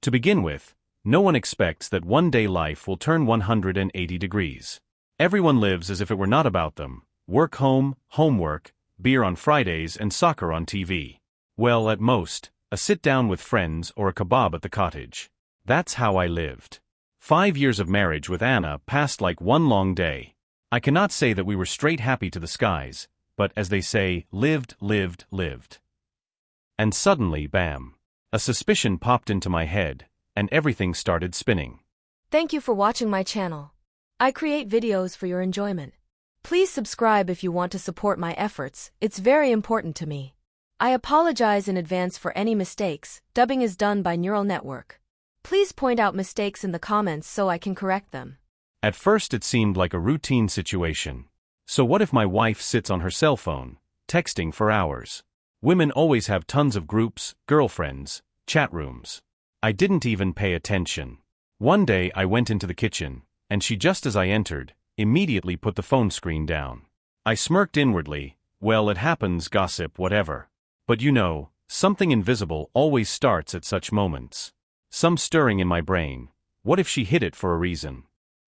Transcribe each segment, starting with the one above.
To begin with, no one expects that one day life will turn 180 degrees. Everyone lives as if it were not about them: work home, homework, beer on Fridays and soccer on TV. Well, at most, a sit-down with friends or a kebab at the cottage. That's how I lived. 5 years of marriage with Anna passed like one long day. I cannot say that we were straight happy to the skies, but as they say, lived. And suddenly, bam! A suspicion popped into my head, and everything started spinning. Thank you for watching my channel. I create videos for your enjoyment. Please subscribe if you want to support my efforts, it's very important to me. I apologize in advance for any mistakes. Dubbing is done by neural network. Please point out mistakes in the comments so I can correct them. At first it seemed like a routine situation. So what if my wife sits on her cell phone, texting for hours? Women always have tons of groups, girlfriends, chat rooms. I didn't even pay attention. One day I went into the kitchen, and she, just as I entered, immediately put the phone screen down. I smirked inwardly. Well, it happens, gossip, whatever. But you know, something invisible always starts at such moments. Some stirring in my brain. What if she hid it for a reason?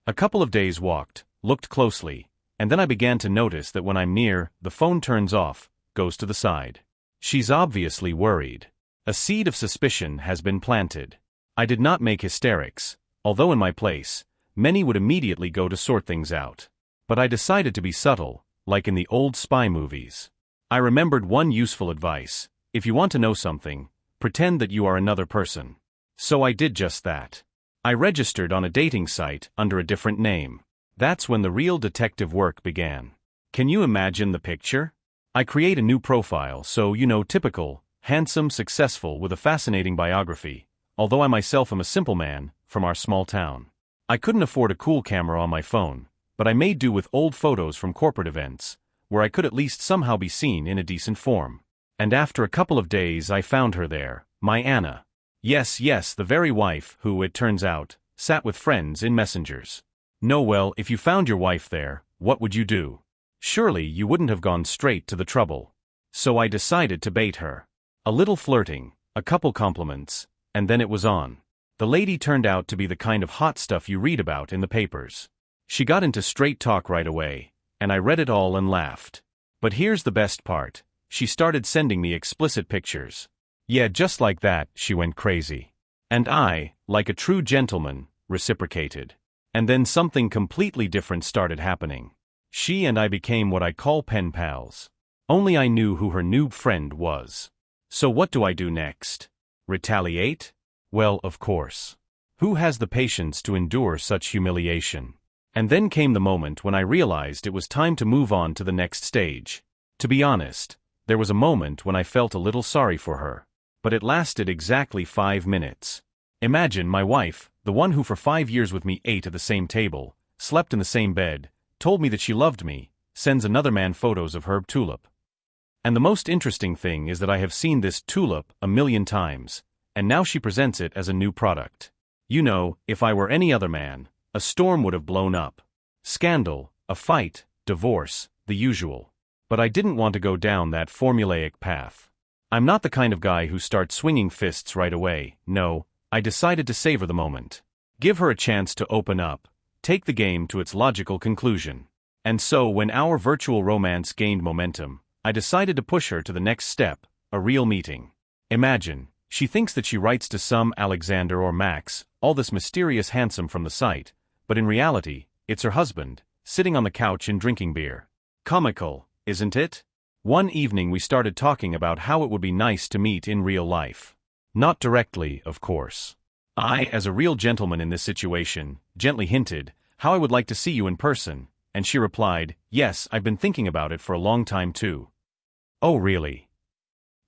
A couple of days walked, looked closely, and then I began to notice that when I'm near, the phone turns off, goes to the side. She's obviously worried. A seed of suspicion has been planted. I did not make hysterics, although in my place, many would immediately go to sort things out. But I decided to be subtle, like in the old spy movies. I remembered one useful advice: if you want to know something, pretend that you are another person. So I did just that. I registered on a dating site under a different name. That's when the real detective work began. Can you imagine the picture? I create a new profile, so typical, handsome, successful, with a fascinating biography, although I myself am a simple man, from our small town. I couldn't afford a cool camera on my phone, but I made do with old photos from corporate events, where I could at least somehow be seen in a decent form. And after a couple of days I found her there, my Anna. Yes, the very wife who, it turns out, sat with friends in messengers. No, well, if you found your wife there, what would you do? Surely you wouldn't have gone straight to the trouble. So I decided to bait her. A little flirting, a couple compliments, and then it was on. The lady turned out to be the kind of hot stuff you read about in the papers. She got into straight talk right away, and I read it all and laughed. But here's the best part: she started sending me explicit pictures. Yeah, just like that, she went crazy. And I, like a true gentleman, reciprocated. And then something completely different started happening. She and I became what I call pen pals. Only I knew who her new friend was. So what do I do next? Retaliate? Well, of course. Who has the patience to endure such humiliation? And then came the moment when I realized it was time to move on to the next stage. To be honest, there was a moment when I felt a little sorry for her. But it lasted exactly 5 minutes. Imagine my wife, the one who for 5 years with me ate at the same table, slept in the same bed, told me that she loved me, sends another man photos of her tulip. And the most interesting thing is that I have seen this tulip a million times, and now she presents it as a new product. If I were any other man, a storm would have blown up. Scandal, a fight, divorce, the usual. But I didn't want to go down that formulaic path. I'm not the kind of guy who starts swinging fists right away. No, I decided to savor the moment. Give her a chance to open up, take the game to its logical conclusion. And so when our virtual romance gained momentum, I decided to push her to the next step, a real meeting. Imagine, she thinks that she writes to some Alexander or Max, all this mysterious handsome from the site, but in reality, it's her husband, sitting on the couch and drinking beer. Comical, isn't it? One evening we started talking about how it would be nice to meet in real life. Not directly, of course. I, as a real gentleman in this situation, gently hinted how I would like to see you in person, and she replied, "Yes, I've been thinking about it for a long time too." Oh really?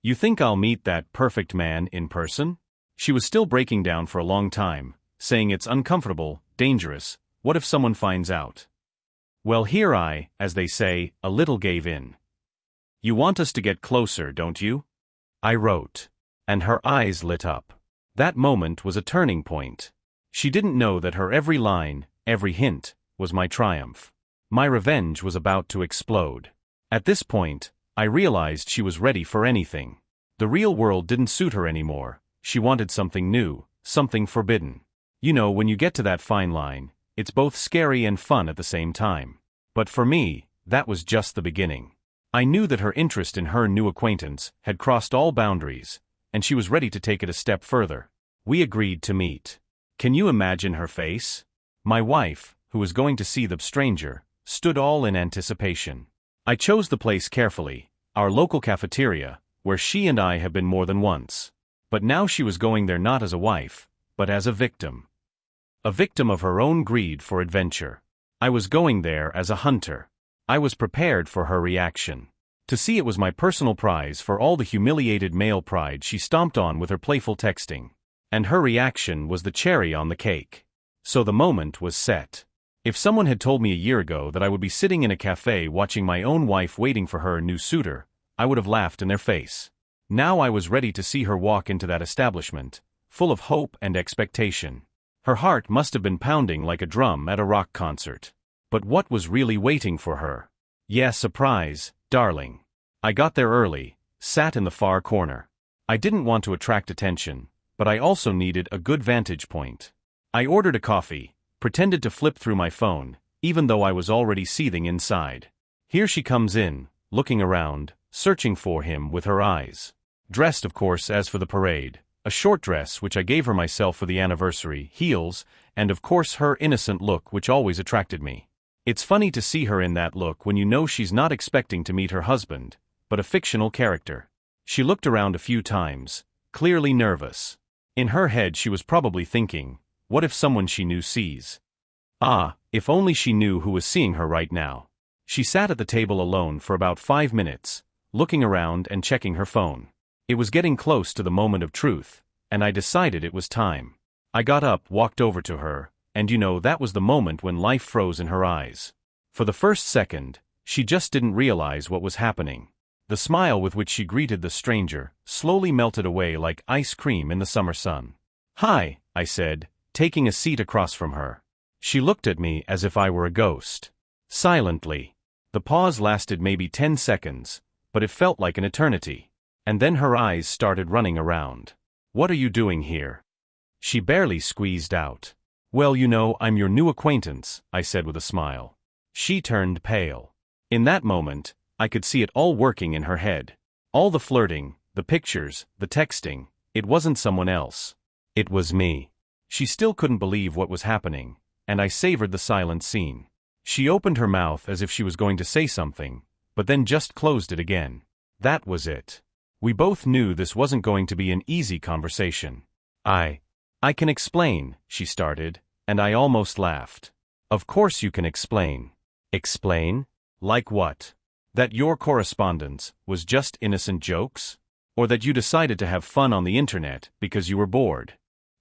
You think I'll meet that perfect man in person? She was still breaking down for a long time, saying it's uncomfortable, dangerous, what if someone finds out? Well, here I, as they say, a little gave in. "You want us to get closer, don't you?" I wrote. And her eyes lit up. That moment was a turning point. She didn't know that her every line, every hint, was my triumph. My revenge was about to explode. At this point, I realized she was ready for anything. The real world didn't suit her anymore. She wanted something new, something forbidden. You know, when you get to that fine line, it's both scary and fun at the same time. But for me, that was just the beginning. I knew that her interest in her new acquaintance had crossed all boundaries, and she was ready to take it a step further. We agreed to meet. Can you imagine her face? My wife, who was going to see the stranger, stood all in anticipation. I chose the place carefully, our local cafeteria, where she and I have been more than once. But now she was going there not as a wife, but as a victim. A victim of her own greed for adventure. I was going there as a hunter. I was prepared for her reaction. To see it was my personal prize for all the humiliated male pride she stomped on with her playful texting. And her reaction was the cherry on the cake. So the moment was set. If someone had told me a year ago that I would be sitting in a cafe watching my own wife waiting for her new suitor, I would have laughed in their face. Now I was ready to see her walk into that establishment, full of hope and expectation. Her heart must have been pounding like a drum at a rock concert. But what was really waiting for her? Yeah, surprise, darling. I got there early, sat in the far corner. I didn't want to attract attention, but I also needed a good vantage point. I ordered a coffee, pretended to flip through my phone, even though I was already seething inside. Here she comes in, looking around, searching for him with her eyes. Dressed, of course, as for the parade, a short dress which I gave her myself for the anniversary, heels, and of course her innocent look which always attracted me. It's funny to see her in that look when you know she's not expecting to meet her husband, but a fictional character. She looked around a few times, clearly nervous. In her head she was probably thinking, what if someone she knew sees? Ah, if only she knew who was seeing her right now. She sat at the table alone for about 5 minutes, looking around and checking her phone. It was getting close to the moment of truth, and I decided it was time. I got up, walked over to her, and you know that was the moment when life froze in her eyes. For the first second, she just didn't realize what was happening. The smile with which she greeted the stranger slowly melted away like ice cream in the summer sun. "Hi," I said, taking a seat across from her. She looked at me as if I were a ghost. Silently. The pause lasted maybe 10 seconds, but it felt like an eternity. And then her eyes started running around. "What are you doing here?" She barely squeezed out. "Well, you know, I'm your new acquaintance," I said with a smile. She turned pale. In that moment, I could see it all working in her head. All the flirting, the pictures, the texting, it wasn't someone else. It was me. She still couldn't believe what was happening, and I savored the silent scene. She opened her mouth as if she was going to say something, but then just closed it again. That was it. We both knew this wasn't going to be an easy conversation. I can explain," she started, and I almost laughed. "Of course you can explain." "Explain? Like what? That your correspondence was just innocent jokes? Or that you decided to have fun on the internet because you were bored?"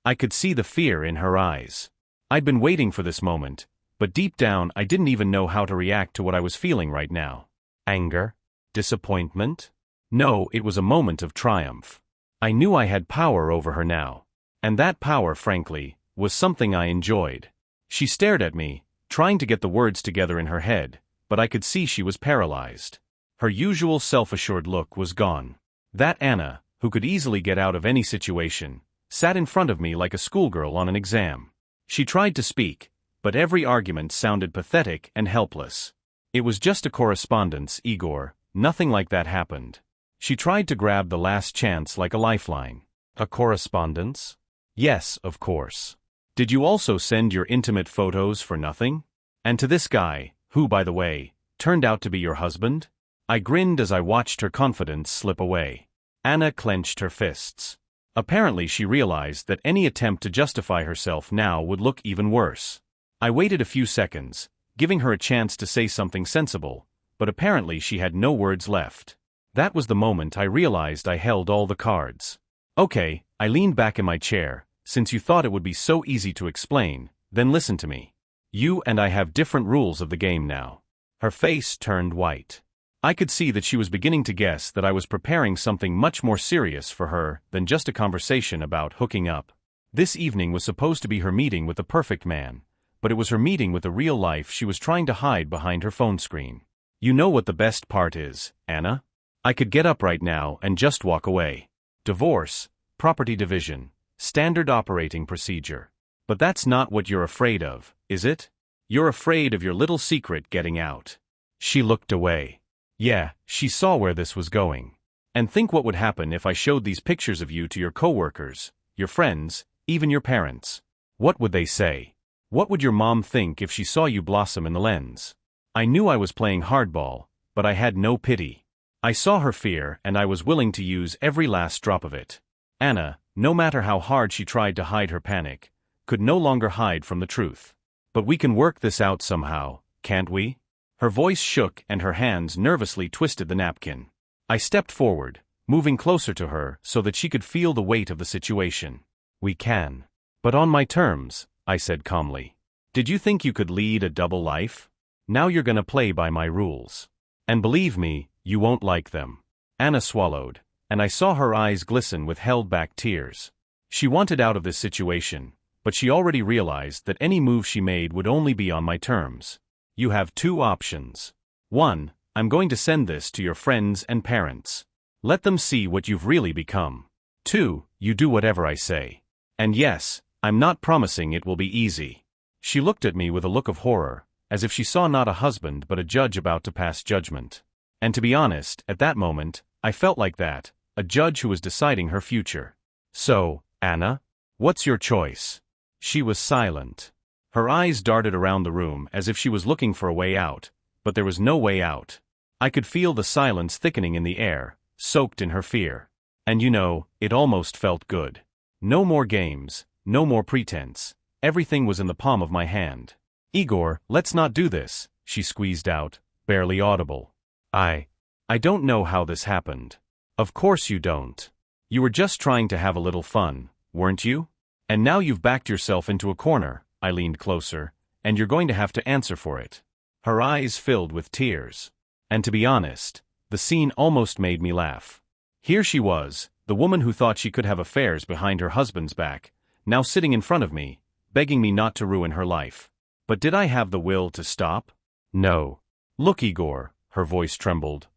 I could see the fear in her eyes. I'd been waiting for this moment, but deep down I didn't even know how to react to what I was feeling right now. Anger? Disappointment? No, it was a moment of triumph. I knew I had power over her now. And that power, frankly, was something I enjoyed. She stared at me, trying to get the words together in her head, but I could see she was paralyzed. Her usual self-assured look was gone. That Anna, who could easily get out of any situation, sat in front of me like a schoolgirl on an exam. She tried to speak, but every argument sounded pathetic and helpless. "It was just a correspondence, Igor, nothing like that happened." She tried to grab the last chance like a lifeline. "A correspondence?" "Yes, of course. Did you also send your intimate photos for nothing? And to this guy, who, by the way, turned out to be your husband?" I grinned as I watched her confidence slip away. Anna clenched her fists. Apparently she realized that any attempt to justify herself now would look even worse. I waited a few seconds, giving her a chance to say something sensible, but apparently she had no words left. That was the moment I realized I held all the cards. "Okay," I leaned back in my chair, "since you thought it would be so easy to explain, then listen to me. You and I have different rules of the game now." Her face turned white. I could see that she was beginning to guess that I was preparing something much more serious for her than just a conversation about hooking up. This evening was supposed to be her meeting with the perfect man, but it was her meeting with the real life she was trying to hide behind her phone screen. You know what the best part is, Anna? I could get up right now and just walk away. Divorce, property division, Standard operating procedure. But that's not what you're afraid of, is it? You're afraid of your little secret getting out. She looked away. Yeah, she saw where this was going. And think what would happen if I showed these pictures of you to your coworkers, your friends, even your parents. What would they say? What would your mom think if she saw you blossom in the lens? I knew I was playing hardball, but I had no pity. I saw her fear and I was willing to use every last drop of it. Anna, no matter how hard she tried to hide her panic, could no longer hide from the truth. But we can work this out somehow, can't we? Her voice shook and her hands nervously twisted the napkin. I stepped forward, moving closer to her so that she could feel the weight of the situation. We can. But on my terms, I said calmly. Did you think you could lead a double life? Now you're gonna play by my rules. And believe me, you won't like them. Anna swallowed, and I saw her eyes glisten with held-back tears. She wanted out of this situation, but she already realized that any move she made would only be on my terms. You have two options. 1. I'm going to send this to your friends and parents. Let them see what you've really become. 2. You do whatever I say. And yes, I'm not promising it will be easy. She looked at me with a look of horror, as if she saw not a husband but a judge about to pass judgment. And to be honest, at that moment, I felt like that, a judge who was deciding her future. So, Anna, what's your choice? She was silent. Her eyes darted around the room as if she was looking for a way out, but there was no way out. I could feel the silence thickening in the air, soaked in her fear. And you know, it almost felt good. No more games, no more pretense. Everything was in the palm of my hand. Igor, let's not do this, she squeezed out, barely audible. I don't know how this happened. Of course you don't. You were just trying to have a little fun, weren't you? And now you've backed yourself into a corner. I leaned closer, and you're going to have to answer for it. Her eyes filled with tears. And to be honest, the scene almost made me laugh. Here she was, the woman who thought she could have affairs behind her husband's back, now sitting in front of me, begging me not to ruin her life. But did I have the will to stop? No. Look, Igor, her voice trembled,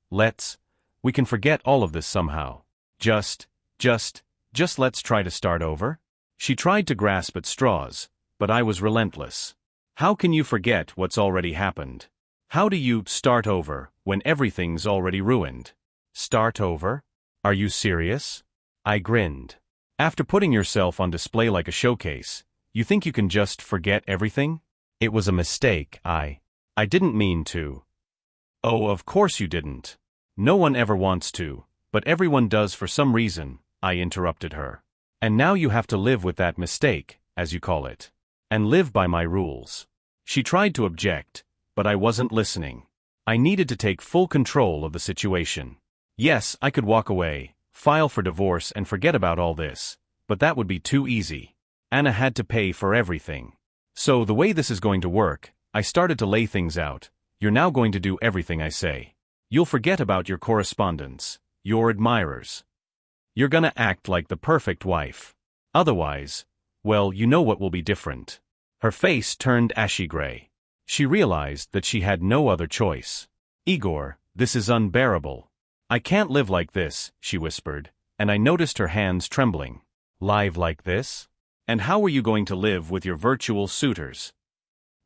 we can forget all of this somehow. Just let's try to start over? She tried to grasp at straws, but I was relentless. How can you forget what's already happened? How do you start over when everything's already ruined? Start over? Are you serious? I grinned. After putting yourself on display like a showcase, you think you can just forget everything? It was a mistake, I didn't mean to. Oh, of course you didn't. No one ever wants to, but everyone does for some reason, I interrupted her. And now you have to live with that mistake, as you call it. And live by my rules. She tried to object, but I wasn't listening. I needed to take full control of the situation. Yes, I could walk away, file for divorce and forget about all this, but that would be too easy. Anna had to pay for everything. So the way this is going to work, I started to lay things out. You're now going to do everything I say. You'll forget about your correspondence, your admirers. You're gonna act like the perfect wife. Otherwise, well, you know what will be different. Her face turned ashy gray. She realized that she had no other choice. Igor, this is unbearable. I can't live like this, she whispered, and I noticed her hands trembling. Live like this? And how were you going to live with your virtual suitors?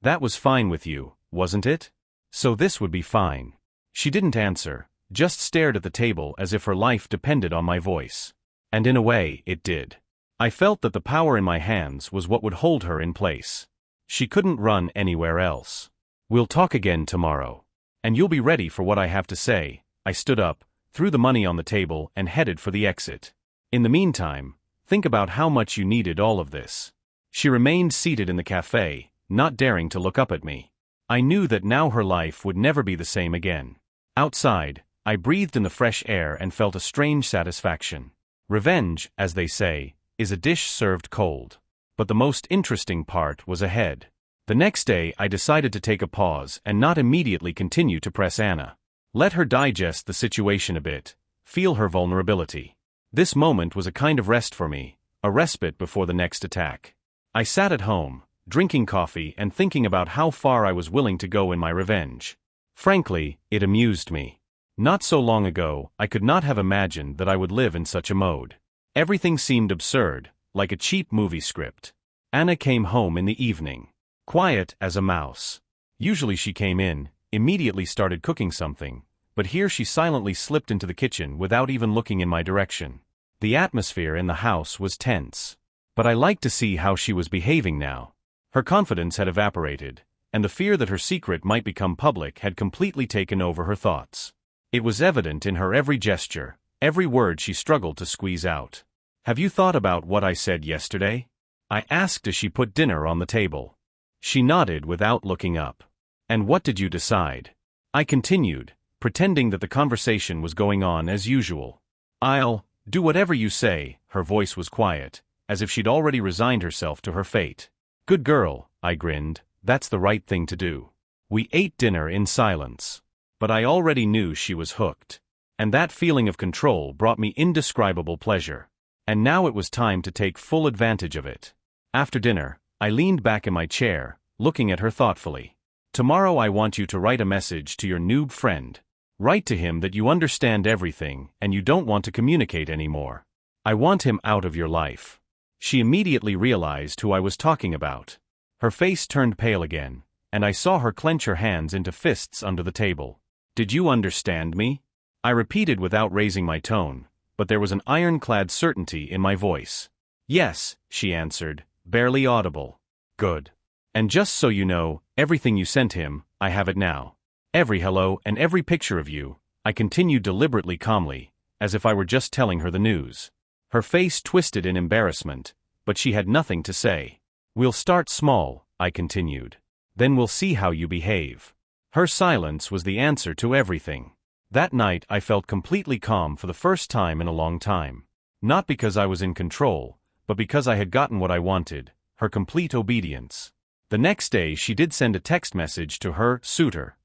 That was fine with you, wasn't it? So this would be fine. She didn't answer, just stared at the table as if her life depended on my voice. And in a way, it did. I felt that the power in my hands was what would hold her in place. She couldn't run anywhere else. We'll talk again tomorrow. And you'll be ready for what I have to say. I stood up, threw the money on the table and headed for the exit. In the meantime, think about how much you needed all of this. She remained seated in the cafe, not daring to look up at me. I knew that now her life would never be the same again. Outside, I breathed in the fresh air and felt a strange satisfaction. Revenge, as they say, is a dish served cold. But the most interesting part was ahead. The next day I decided to take a pause and not immediately continue to press Anna. Let her digest the situation a bit, feel her vulnerability. This moment was a kind of rest for me, a respite before the next attack. I sat at home, drinking coffee and thinking about how far I was willing to go in my revenge. Frankly, it amused me. Not so long ago, I could not have imagined that I would live in such a mode. Everything seemed absurd, like a cheap movie script. Anna came home in the evening, quiet as a mouse. Usually she came in, immediately started cooking something, but here she silently slipped into the kitchen without even looking in my direction. The atmosphere in the house was tense. But I liked to see how she was behaving now. Her confidence had evaporated, and the fear that her secret might become public had completely taken over her thoughts. It was evident in her every gesture, every word she struggled to squeeze out. "Have you thought about what I said yesterday?" I asked as she put dinner on the table. She nodded without looking up. "And what did you decide?" I continued, pretending that the conversation was going on as usual. "I'll do whatever you say." Her voice was quiet, as if she'd already resigned herself to her fate. "Good girl," I grinned, "that's the right thing to do." We ate dinner in silence. But I already knew she was hooked. And that feeling of control brought me indescribable pleasure. And now it was time to take full advantage of it. After dinner, I leaned back in my chair, looking at her thoughtfully. "Tomorrow I want you to write a message to your noob friend. Write to him that you understand everything and you don't want to communicate anymore. I want him out of your life." She immediately realized who I was talking about. Her face turned pale again, and I saw her clench her hands into fists under the table. "Did you understand me?" I repeated without raising my tone, but there was an ironclad certainty in my voice. "Yes," she answered, barely audible. "Good. And just so you know, everything you sent him, I have it now. Every hello and every picture of you," I continued deliberately calmly, as if I were just telling her the news. Her face twisted in embarrassment, but she had nothing to say. "We'll start small," I continued. "Then we'll see how you behave." Her silence was the answer to everything. That night I felt completely calm for the first time in a long time. Not because I was in control, but because I had gotten what I wanted, her complete obedience. The next day she did send a text message to her suitor.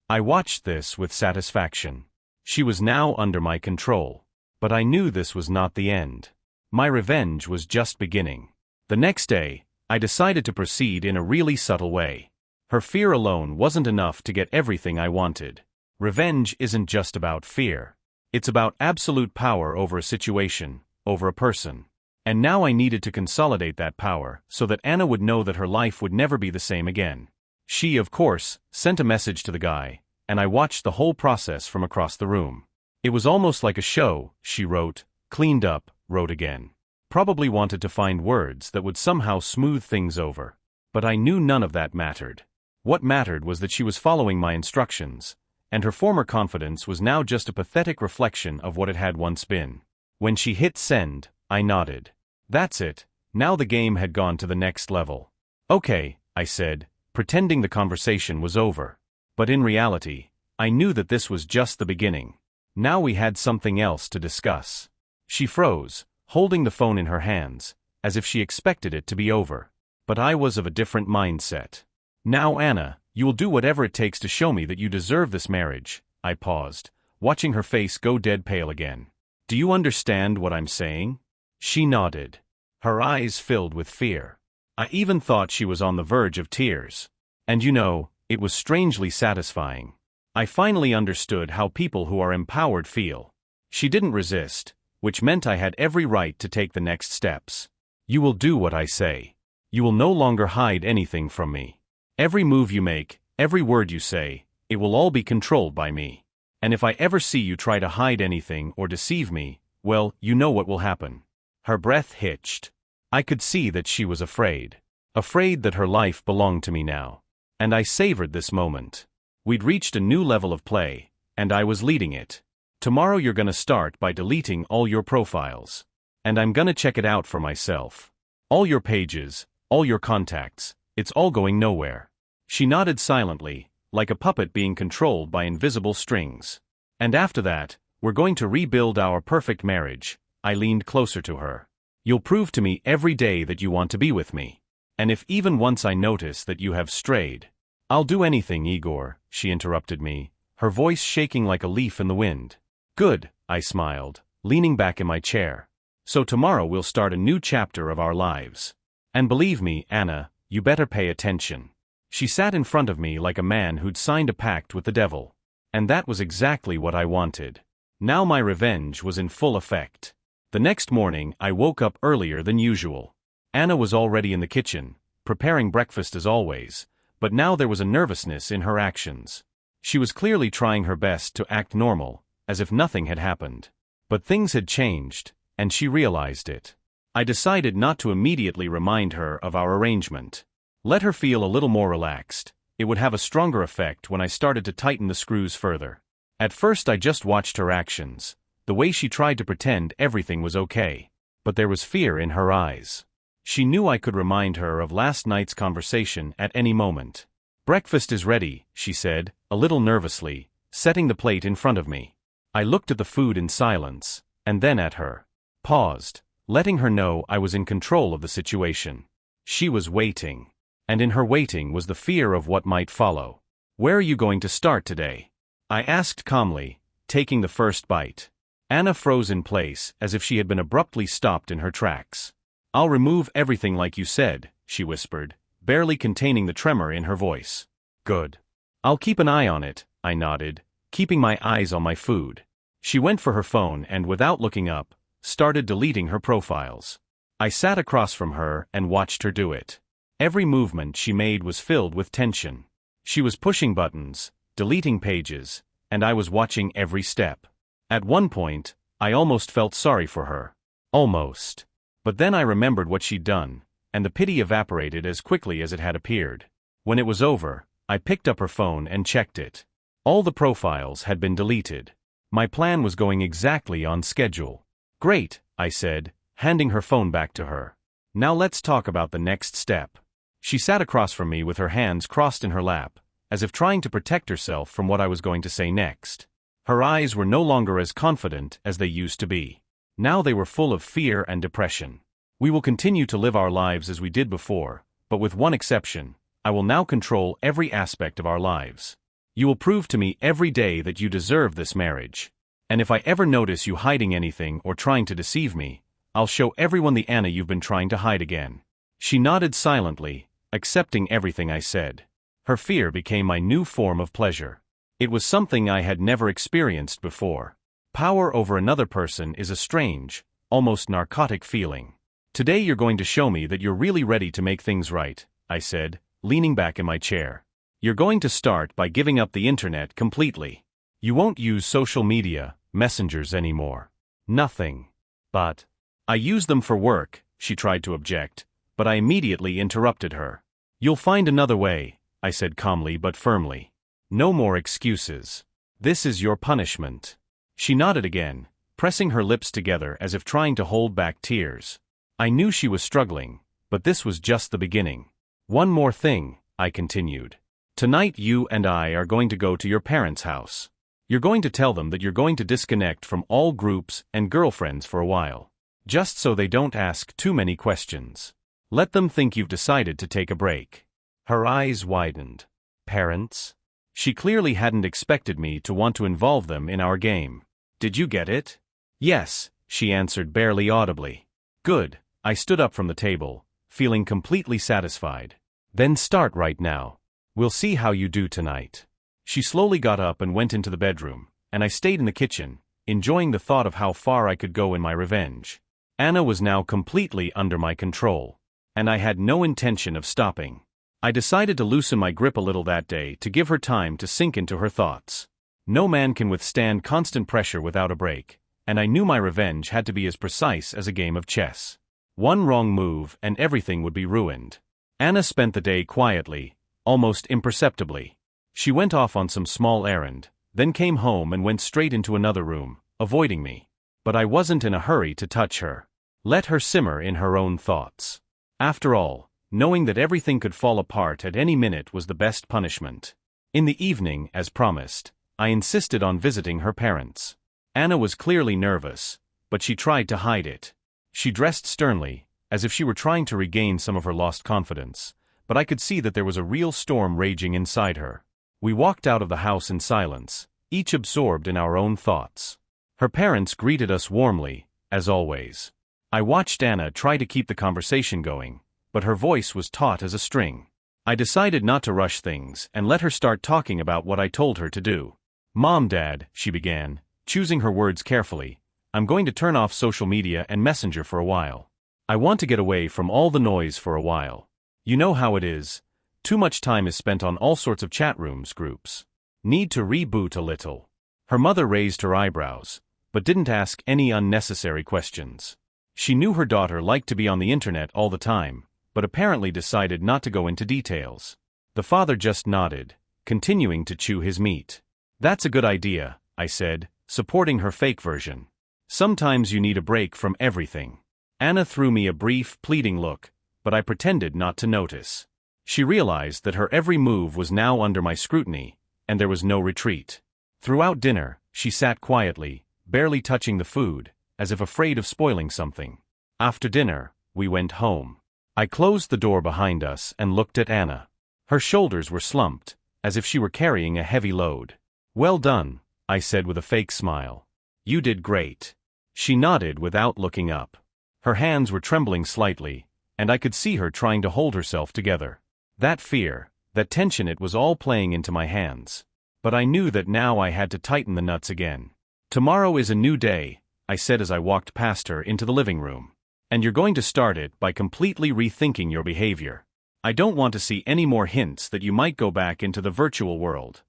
I watched this with satisfaction. She was now under my control. But I knew this was not the end. My revenge was just beginning. The next day, I decided to proceed in a really subtle way. Her fear alone wasn't enough to get everything I wanted. Revenge isn't just about fear. It's about absolute power over a situation, over a person. And now I needed to consolidate that power so that Anna would know that her life would never be the same again. She, of course, sent a message to the guy, and I watched the whole process from across the room. It was almost like a show. She wrote, cleaned up, wrote again. Probably wanted to find words that would somehow smooth things over. But I knew none of that mattered. What mattered was that she was following my instructions, and her former confidence was now just a pathetic reflection of what it had once been. When she hit send, I nodded. That's it, now the game had gone to the next level. "Okay," I said, pretending the conversation was over. But in reality, I knew that this was just the beginning. Now we had something else to discuss. She froze, holding the phone in her hands, as if she expected it to be over. But I was of a different mindset. "Now Anna, you will do whatever it takes to show me that you deserve this marriage." I paused, watching her face go dead pale again. "Do you understand what I'm saying?" She nodded. Her eyes filled with fear. I even thought she was on the verge of tears. And you know, it was strangely satisfying. I finally understood how people who are empowered feel. She didn't resist, which meant I had every right to take the next steps. "You will do what I say. You will no longer hide anything from me. Every move you make, every word you say, it will all be controlled by me. And if I ever see you try to hide anything or deceive me, well, you know what will happen." Her breath hitched. I could see that she was afraid. Afraid that her life belonged to me now. And I savored this moment. We'd reached a new level of play, and I was leading it. "Tomorrow you're gonna start by deleting all your profiles. And I'm gonna check it out for myself. All your pages, all your contacts, it's all going nowhere." She nodded silently, like a puppet being controlled by invisible strings. "And after that, we're going to rebuild our perfect marriage." I leaned closer to her. "You'll prove to me every day that you want to be with me. And if even once I notice that you have strayed—" "I'll do anything, Igor," she interrupted me, her voice shaking like a leaf in the wind. "Good," I smiled, leaning back in my chair. "So tomorrow we'll start a new chapter of our lives. And believe me, Anna, you better pay attention." She sat in front of me like a man who'd signed a pact with the devil. And that was exactly what I wanted. Now my revenge was in full effect. The next morning, I woke up earlier than usual. Anna was already in the kitchen, preparing breakfast as always, but now there was a nervousness in her actions. She was clearly trying her best to act normal, as if nothing had happened. But things had changed, and she realized it. I decided not to immediately remind her of our arrangement. Let her feel a little more relaxed. It would have a stronger effect when I started to tighten the screws further. At first I just watched her actions, the way she tried to pretend everything was okay. But there was fear in her eyes. She knew I could remind her of last night's conversation at any moment. "Breakfast is ready," she said, a little nervously, setting the plate in front of me. I looked at the food in silence, and then at her. Paused, letting her know I was in control of the situation. She was waiting. And in her waiting was the fear of what might follow. "Where are you going to start today?" I asked calmly, taking the first bite. Anna froze in place as if she had been abruptly stopped in her tracks. "I'll remove everything like you said," she whispered, barely containing the tremor in her voice. "Good. I'll keep an eye on it," I nodded, keeping my eyes on my food. She went for her phone and, without looking up, started deleting her profiles. I sat across from her and watched her do it. Every movement she made was filled with tension. She was pushing buttons, deleting pages, and I was watching every step. At one point, I almost felt sorry for her. Almost. But then I remembered what she'd done, and the pity evaporated as quickly as it had appeared. When it was over, I picked up her phone and checked it. All the profiles had been deleted. My plan was going exactly on schedule. "Great," I said, handing her phone back to her. "Now let's talk about the next step." She sat across from me with her hands crossed in her lap, as if trying to protect herself from what I was going to say next. Her eyes were no longer as confident as they used to be. Now they were full of fear and depression. "We will continue to live our lives as we did before, but with one exception. I will now control every aspect of our lives. You will prove to me every day that you deserve this marriage. And if I ever notice you hiding anything or trying to deceive me, I'll show everyone the Anna you've been trying to hide again." She nodded silently, accepting everything I said. Her fear became my new form of pleasure. It was something I had never experienced before. Power over another person is a strange, almost narcotic feeling. "Today you're going to show me that you're really ready to make things right," I said, leaning back in my chair. "You're going to start by giving up the internet completely. You won't use social media, messengers anymore. Nothing. But I use them for work," she tried to object, but I immediately interrupted her. "You'll find another way," I said calmly but firmly. "No more excuses. This is your punishment." She nodded again, pressing her lips together as if trying to hold back tears. I knew she was struggling, but this was just the beginning. "One more thing," I continued. "Tonight you and I are going to go to your parents' house. You're going to tell them that you're going to disconnect from all groups and girlfriends for a while. Just so they don't ask too many questions. Let them think you've decided to take a break." Her eyes widened. "Parents?" She clearly hadn't expected me to want to involve them in our game. "Did you get it?" "Yes," she answered barely audibly. "Good." I stood up from the table, feeling completely satisfied. "Then start right now. We'll see how you do tonight." She slowly got up and went into the bedroom, and I stayed in the kitchen, enjoying the thought of how far I could go in my revenge. Anna was now completely under my control, and I had no intention of stopping. I decided to loosen my grip a little that day to give her time to sink into her thoughts. No man can withstand constant pressure without a break, and I knew my revenge had to be as precise as a game of chess. One wrong move and everything would be ruined. Anna spent the day quietly, almost imperceptibly. She went off on some small errand, then came home and went straight into another room, avoiding me. But I wasn't in a hurry to touch her. Let her simmer in her own thoughts. After all, knowing that everything could fall apart at any minute was the best punishment. In the evening, as promised, I insisted on visiting her parents. Anna was clearly nervous, but she tried to hide it. She dressed sternly, as if she were trying to regain some of her lost confidence, but I could see that there was a real storm raging inside her. We walked out of the house in silence, each absorbed in our own thoughts. Her parents greeted us warmly, as always. I watched Anna try to keep the conversation going, but her voice was taut as a string. I decided not to rush things and let her start talking about what I told her to do. "Mom, Dad," she began, choosing her words carefully, I'm going to turn off social media and Messenger for a while. I want to get away from all the noise for a while. You know how it is. Too much time is spent on all sorts of chat rooms, groups. Need to reboot a little. Her mother raised her eyebrows, but didn't ask any unnecessary questions. She knew her daughter liked to be on the internet all the time, but apparently decided not to go into details. The father just nodded, continuing to chew his meat. That's a good idea, I said, supporting her fake version. Sometimes you need a break from everything. Anna threw me a brief, pleading look, but I pretended not to notice. She realized that her every move was now under my scrutiny, and there was no retreat. Throughout dinner, she sat quietly, barely touching the food, as if afraid of spoiling something. After dinner, we went home. I closed the door behind us and looked at Anna. Her shoulders were slumped, as if she were carrying a heavy load. Well done, I said with a fake smile. You did great. She nodded without looking up. Her hands were trembling slightly, and I could see her trying to hold herself together. That fear, that tension, it was all playing into my hands. But I knew that now I had to tighten the nuts again. Tomorrow is a new day, I said as I walked past her into the living room. And you're going to start it by completely rethinking your behavior. I don't want to see any more hints that you might go back into the virtual world.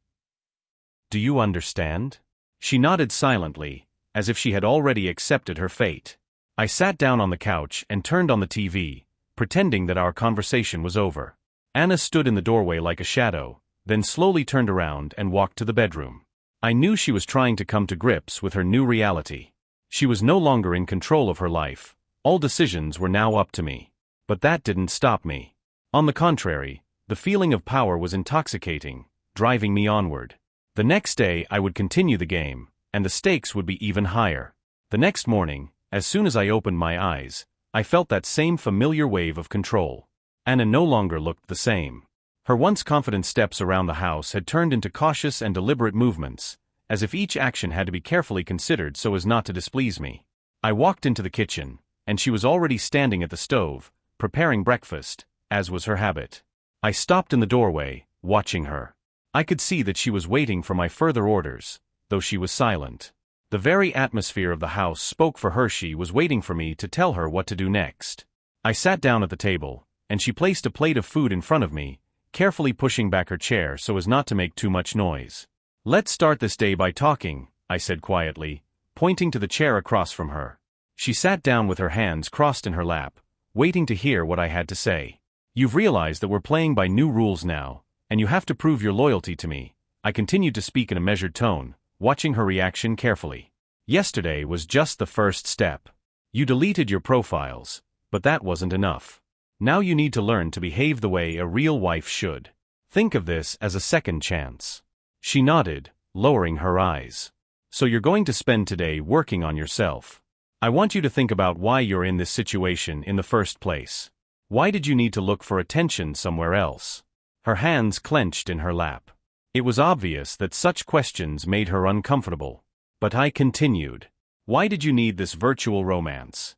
Do you understand? She nodded silently, as if she had already accepted her fate. I sat down on the couch and turned on the TV, pretending that our conversation was over. Anna stood in the doorway like a shadow, then slowly turned around and walked to the bedroom. I knew she was trying to come to grips with her new reality. She was no longer in control of her life. All decisions were now up to me. But that didn't stop me. On the contrary, the feeling of power was intoxicating, driving me onward. The next day I would continue the game, and the stakes would be even higher. The next morning, as soon as I opened my eyes, I felt that same familiar wave of control. Anna no longer looked the same. Her once confident steps around the house had turned into cautious and deliberate movements, as if each action had to be carefully considered so as not to displease me. I walked into the kitchen, and she was already standing at the stove, preparing breakfast, as was her habit. I stopped in the doorway, watching her. I could see that she was waiting for my further orders, though she was silent. The very atmosphere of the house spoke for her. She was waiting for me to tell her what to do next. I sat down at the table, and she placed a plate of food in front of me, carefully pushing back her chair so as not to make too much noise. Let's start this day by talking, I said quietly, pointing to the chair across from her. She sat down with her hands crossed in her lap, waiting to hear what I had to say. You've realized that we're playing by new rules now, and you have to prove your loyalty to me. I continued to speak in a measured tone, watching her reaction carefully. Yesterday was just the first step. You deleted your profiles, but that wasn't enough. Now you need to learn to behave the way a real wife should. Think of this as a second chance. She nodded, lowering her eyes. So you're going to spend today working on yourself. I want you to think about why you're in this situation in the first place. Why did you need to look for attention somewhere else? Her hands clenched in her lap. It was obvious that such questions made her uncomfortable. But I continued. Why did you need this virtual romance?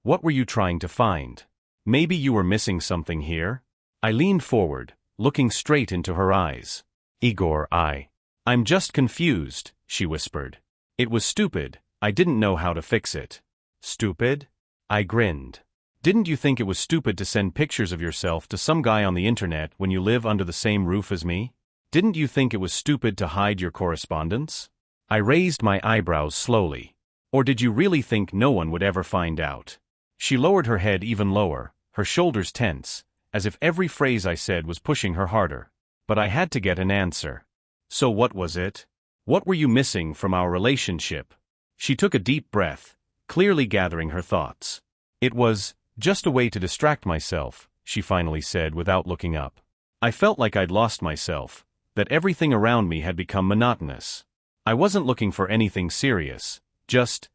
What were you trying to find? Maybe you were missing something here? I leaned forward, looking straight into her eyes. Igor, I'm just confused, she whispered. It was stupid, I didn't know how to fix it. Stupid? I grinned. Didn't you think it was stupid to send pictures of yourself to some guy on the internet when you live under the same roof as me? Didn't you think it was stupid to hide your correspondence? I raised my eyebrows slowly. Or did you really think no one would ever find out? She lowered her head even lower, her shoulders tense, as if every phrase I said was pushing her harder. But I had to get an answer. So what was it? What were you missing from our relationship? She took a deep breath, clearly gathering her thoughts. It was just a way to distract myself, she finally said without looking up. I felt like I'd lost myself, that everything around me had become monotonous. I wasn't looking for anything serious, just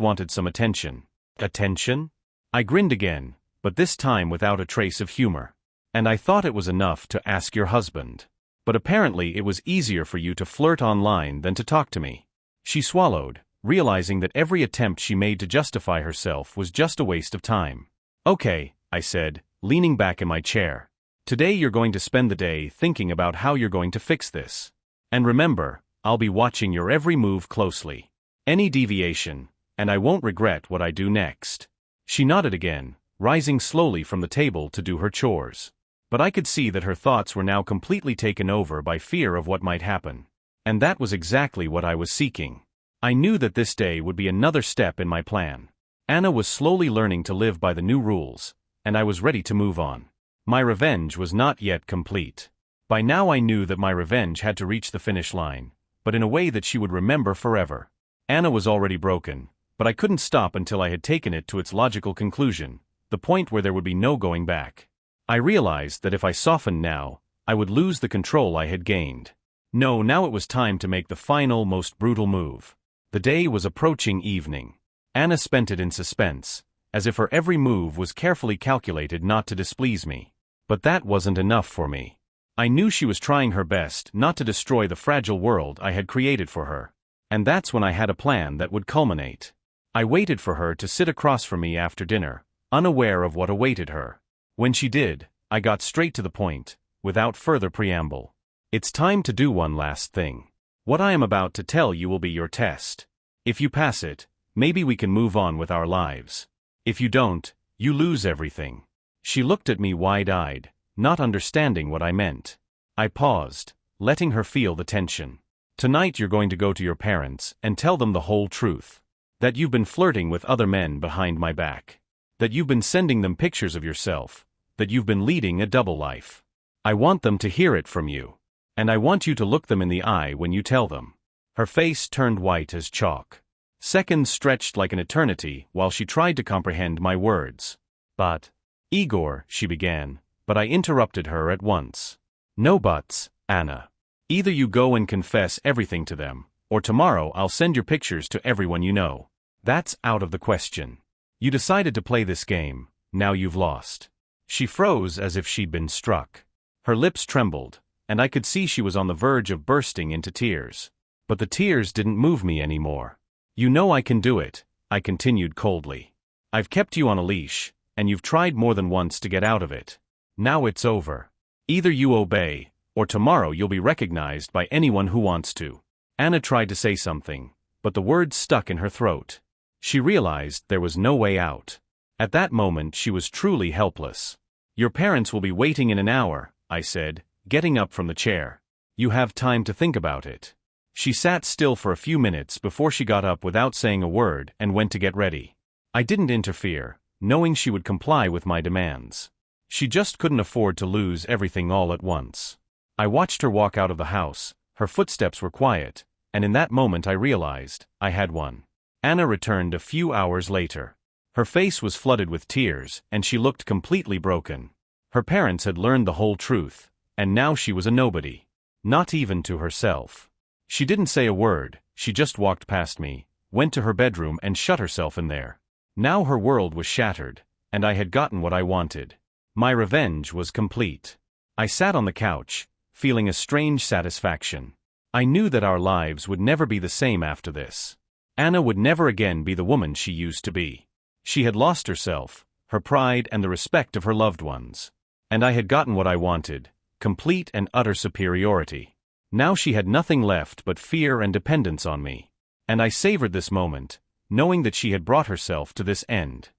wanted some attention. Attention? I grinned again, but this time without a trace of humor. And I thought it was enough to ask your husband. But apparently it was easier for you to flirt online than to talk to me. She swallowed, realizing that every attempt she made to justify herself was just a waste of time. Okay, I said, leaning back in my chair. Today you're going to spend the day thinking about how you're going to fix this. And remember, I'll be watching your every move closely. Any deviation, and I won't regret what I do next." She nodded again, rising slowly from the table to do her chores. But I could see that her thoughts were now completely taken over by fear of what might happen. And that was exactly what I was seeking. I knew that this day would be another step in my plan. Anna was slowly learning to live by the new rules, and I was ready to move on. My revenge was not yet complete. By now I knew that my revenge had to reach the finish line, but in a way that she would remember forever. Anna was already broken, but I couldn't stop until I had taken it to its logical conclusion, the point where there would be no going back. I realized that if I softened now, I would lose the control I had gained. No, now it was time to make the final, most brutal move. The day was approaching evening. Anna spent it in suspense, as if her every move was carefully calculated not to displease me. But that wasn't enough for me. I knew she was trying her best not to destroy the fragile world I had created for her. And that's when I had a plan that would culminate. I waited for her to sit across from me after dinner, unaware of what awaited her. When she did, I got straight to the point, without further preamble. "It's time to do one last thing. What I am about to tell you will be your test. If you pass it, maybe we can move on with our lives. If you don't, you lose everything." She looked at me wide-eyed, not understanding what I meant. I paused, letting her feel the tension. "Tonight you're going to go to your parents and tell them the whole truth. That you've been flirting with other men behind my back. That you've been sending them pictures of yourself. That you've been leading a double life. I want them to hear it from you. And I want you to look them in the eye when you tell them." Her face turned white as chalk. Seconds stretched like an eternity while she tried to comprehend my words. "But, Igor," she began, but I interrupted her at once. "No buts, Anna. Either you go and confess everything to them, or tomorrow I'll send your pictures to everyone you know. That's out of the question. You decided to play this game, now you've lost." She froze as if she'd been struck. Her lips trembled, and I could see she was on the verge of bursting into tears. But the tears didn't move me anymore. "You know I can do it," I continued coldly. "I've kept you on a leash, and you've tried more than once to get out of it. Now it's over. Either you obey, or tomorrow you'll be recognized by anyone who wants to." Anna tried to say something, but the words stuck in her throat. She realized there was no way out. At that moment she was truly helpless. "Your parents will be waiting in an hour," I said, getting up from the chair. "You have time to think about it." She sat still for a few minutes before she got up without saying a word and went to get ready. I didn't interfere, knowing she would comply with my demands. She just couldn't afford to lose everything all at once. I watched her walk out of the house. Her footsteps were quiet, and in that moment I realized I had won. Anna returned a few hours later. Her face was flooded with tears, and she looked completely broken. Her parents had learned the whole truth, and now she was a nobody. Not even to herself. She didn't say a word, she just walked past me, went to her bedroom and shut herself in there. Now her world was shattered, and I had gotten what I wanted. My revenge was complete. I sat on the couch, feeling a strange satisfaction. I knew that our lives would never be the same after this. Anna would never again be the woman she used to be. She had lost herself, her pride and the respect of her loved ones. And I had gotten what I wanted, complete and utter superiority. Now she had nothing left but fear and dependence on me. And I savored this moment, knowing that she had brought herself to this end.